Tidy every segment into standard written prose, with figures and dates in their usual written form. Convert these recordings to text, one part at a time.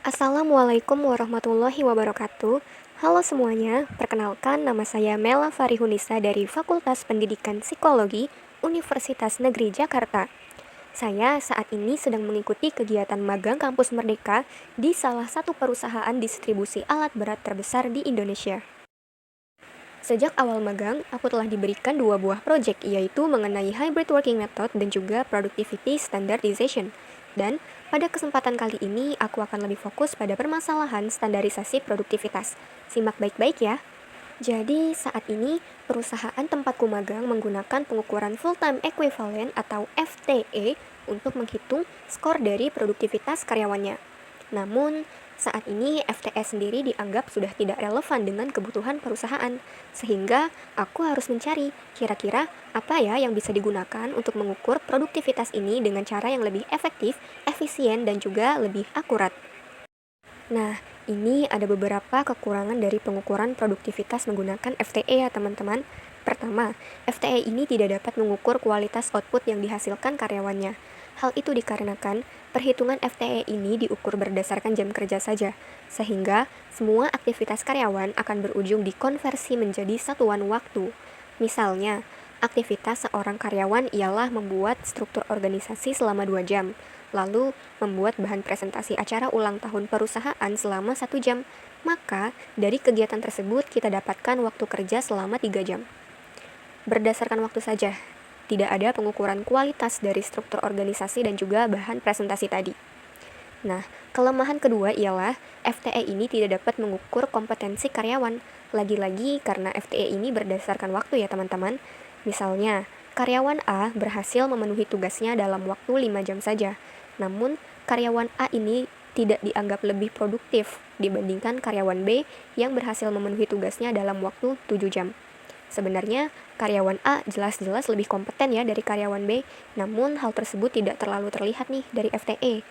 Assalamualaikum warahmatullahi wabarakatuh. Halo semuanya, perkenalkan nama saya Mela Farihunisa dari Fakultas Pendidikan Psikologi Universitas Negeri Jakarta. Saya saat ini sedang mengikuti kegiatan magang Kampus Merdeka di salah satu perusahaan distribusi alat berat terbesar di Indonesia. Sejak awal magang, aku telah diberikan dua buah proyek, yaitu mengenai hybrid working method dan juga productivity standardization. Dan pada kesempatan kali ini, aku akan lebih fokus pada permasalahan standarisasi produktivitas. Simak baik-baik ya. Jadi, saat ini, perusahaan tempatku magang menggunakan pengukuran full-time equivalent atau FTE untuk menghitung skor dari produktivitas karyawannya. Namun, saat ini FTE sendiri dianggap sudah tidak relevan dengan kebutuhan perusahaan, sehingga aku harus mencari kira-kira apa ya yang bisa digunakan untuk mengukur produktivitas ini dengan cara yang lebih efektif, efisien, dan juga lebih akurat. Nah, ini ada beberapa kekurangan dari pengukuran produktivitas menggunakan FTE ya teman-teman. Pertama, FTE ini tidak dapat mengukur kualitas output yang dihasilkan karyawannya. Hal itu dikarenakan perhitungan FTE ini diukur berdasarkan jam kerja saja, sehingga semua aktivitas karyawan akan berujung dikonversi menjadi satuan waktu. Misalnya, aktivitas seorang karyawan ialah membuat struktur organisasi selama 2 jam, lalu membuat bahan presentasi acara ulang tahun perusahaan selama 1 jam, maka dari kegiatan tersebut kita dapatkan waktu kerja selama 3 jam. Berdasarkan waktu saja, tidak ada pengukuran kualitas dari struktur organisasi dan juga bahan presentasi tadi. Nah, kelemahan kedua ialah FTE ini tidak dapat mengukur kompetensi karyawan, lagi-lagi karena FTE ini berdasarkan waktu ya teman-teman. Misalnya, karyawan A berhasil memenuhi tugasnya dalam waktu 5 jam saja, namun karyawan A ini tidak dianggap lebih produktif dibandingkan karyawan B yang berhasil memenuhi tugasnya dalam waktu 7 jam. Sebenarnya, karyawan A jelas-jelas lebih kompeten ya dari karyawan B, namun hal tersebut tidak terlalu terlihat nih dari FTE.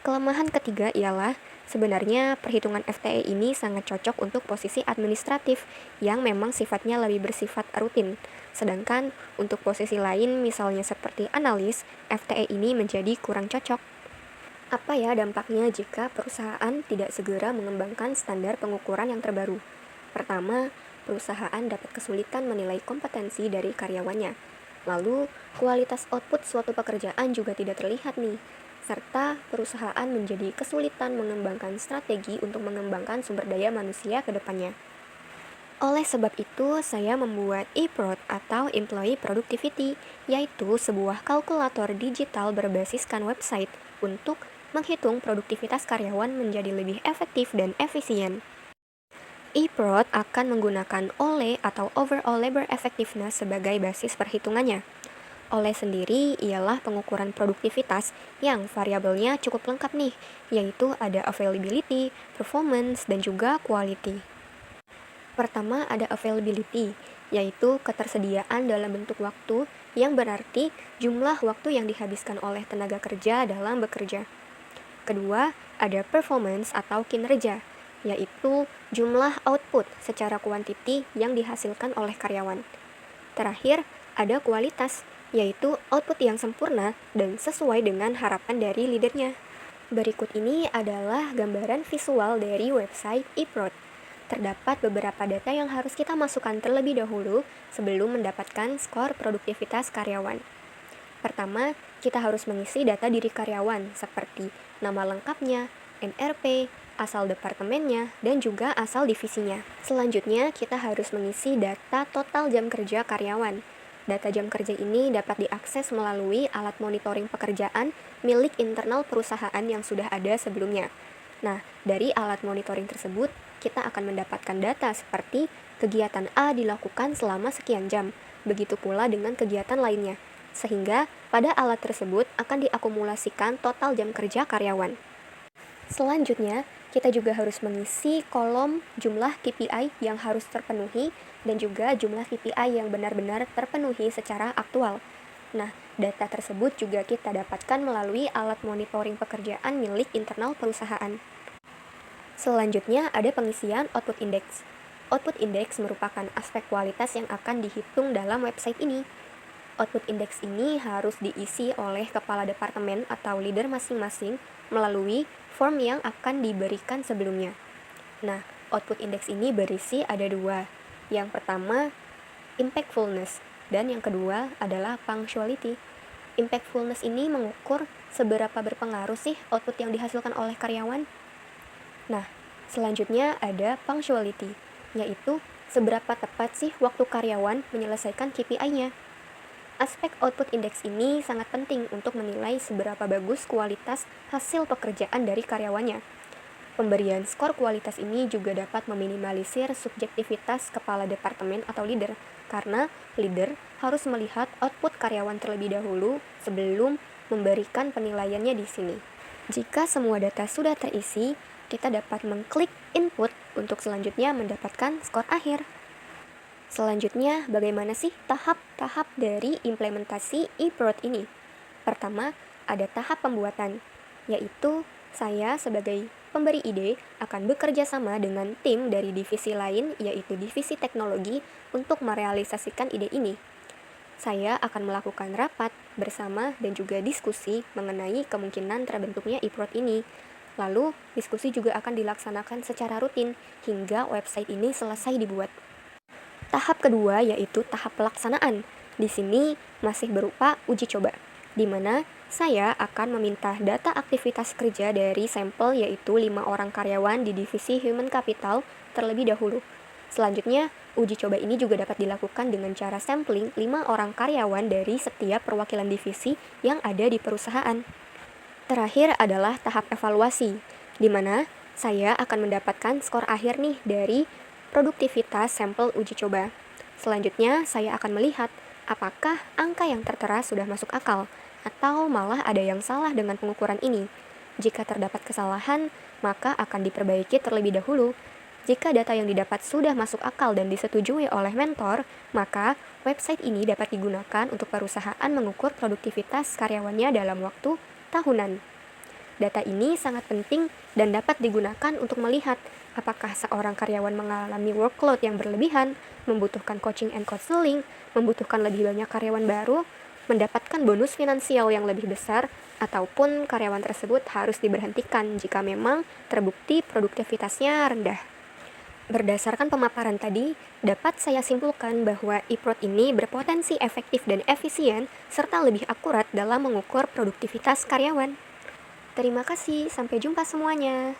Kelemahan ketiga ialah sebenarnya perhitungan FTE ini sangat cocok untuk posisi administratif yang memang sifatnya lebih bersifat rutin. Sedangkan untuk posisi lain misalnya seperti analis, FTE ini menjadi kurang cocok. Apa ya dampaknya jika perusahaan tidak segera mengembangkan standar pengukuran yang terbaru? Pertama, perusahaan dapat kesulitan menilai kompetensi dari karyawannya. Lalu, kualitas output suatu pekerjaan juga tidak terlihat nih, serta perusahaan menjadi kesulitan mengembangkan strategi untuk mengembangkan sumber daya manusia ke depannya. Oleh sebab itu, saya membuat eProd atau Employee Productivity, yaitu sebuah kalkulator digital berbasiskan website untuk menghitung produktivitas karyawan menjadi lebih efektif dan efisien. eProd akan menggunakan OLE atau Overall Labor Effectiveness sebagai basis perhitungannya. OLE sendiri ialah pengukuran produktivitas yang variabelnya cukup lengkap nih, yaitu ada availability, performance, dan juga quality. Pertama ada availability, yaitu ketersediaan dalam bentuk waktu yang berarti jumlah waktu yang dihabiskan oleh tenaga kerja dalam bekerja. Kedua, ada performance atau kinerja, yaitu jumlah output secara kuantiti yang dihasilkan oleh karyawan. Terakhir, ada kualitas, yaitu output yang sempurna dan sesuai dengan harapan dari leadernya. Berikut ini adalah gambaran visual dari website eProd. Terdapat beberapa data yang harus kita masukkan terlebih dahulu sebelum mendapatkan skor produktivitas karyawan. Pertama, kita harus mengisi data diri karyawan seperti nama lengkapnya, NRP, asal departemennya, dan juga asal divisinya. Selanjutnya, kita harus mengisi data total jam kerja karyawan. Data jam kerja ini dapat diakses melalui alat monitoring pekerjaan milik internal perusahaan yang sudah ada sebelumnya. Nah, dari alat monitoring tersebut, kita akan mendapatkan data seperti kegiatan A dilakukan selama sekian jam, begitu pula dengan kegiatan lainnya. Sehingga, pada alat tersebut akan diakumulasikan total jam kerja karyawan. Selanjutnya, kita juga harus mengisi kolom jumlah KPI yang harus terpenuhi dan juga jumlah KPI yang benar-benar terpenuhi secara aktual. Nah, data tersebut juga kita dapatkan melalui alat monitoring pekerjaan milik internal perusahaan. Selanjutnya ada pengisian output index. Output index merupakan aspek kualitas yang akan dihitung dalam website ini. Output index ini harus diisi oleh kepala departemen atau leader masing-masing melalui form yang akan diberikan sebelumnya. Nah, output index ini berisi ada dua. Yang pertama, impactfulness, dan yang kedua adalah punctuality. Impactfulness ini mengukur seberapa berpengaruh sih output yang dihasilkan oleh karyawan. Nah, selanjutnya ada punctuality, yaitu seberapa tepat sih waktu karyawan menyelesaikan KPI-nya. Aspek output index ini sangat penting untuk menilai seberapa bagus kualitas hasil pekerjaan dari karyawannya. Pemberian skor kualitas ini juga dapat meminimalisir subjektivitas kepala departemen atau leader, karena leader harus melihat output karyawan terlebih dahulu sebelum memberikan penilaiannya di sini. Jika semua data sudah terisi, kita dapat mengklik input untuk selanjutnya mendapatkan skor akhir. Selanjutnya, bagaimana sih tahap-tahap dari implementasi eProd ini? Pertama, ada tahap pembuatan, yaitu saya sebagai pemberi ide akan bekerja sama dengan tim dari divisi lain, yaitu divisi teknologi, untuk merealisasikan ide ini. Saya akan melakukan rapat bersama dan juga diskusi mengenai kemungkinan terbentuknya eProd ini. Lalu, diskusi juga akan dilaksanakan secara rutin hingga website ini selesai dibuat. Tahap kedua yaitu tahap pelaksanaan. Di sini masih berupa uji coba, di mana saya akan meminta data aktivitas kerja dari sampel yaitu 5 orang karyawan di divisi Human Capital terlebih dahulu. Selanjutnya, uji coba ini juga dapat dilakukan dengan cara sampling 5 orang karyawan dari setiap perwakilan divisi yang ada di perusahaan. Terakhir adalah tahap evaluasi, di mana saya akan mendapatkan skor akhir nih dari produktivitas sampel uji coba. Selanjutnya, saya akan melihat apakah angka yang tertera sudah masuk akal, atau malah ada yang salah dengan pengukuran ini. Jika terdapat kesalahan, maka akan diperbaiki terlebih dahulu. Jika data yang didapat sudah masuk akal dan disetujui oleh mentor, maka website ini dapat digunakan untuk perusahaan mengukur produktivitas karyawannya dalam waktu tahunan. Data ini sangat penting dan dapat digunakan untuk melihat apakah seorang karyawan mengalami workload yang berlebihan, membutuhkan coaching and counseling, membutuhkan lebih banyak karyawan baru, mendapatkan bonus finansial yang lebih besar, ataupun karyawan tersebut harus diberhentikan jika memang terbukti produktivitasnya rendah. Berdasarkan pemaparan tadi, dapat saya simpulkan bahwa eProd ini berpotensi efektif dan efisien serta lebih akurat dalam mengukur produktivitas karyawan. Terima kasih, sampai jumpa semuanya.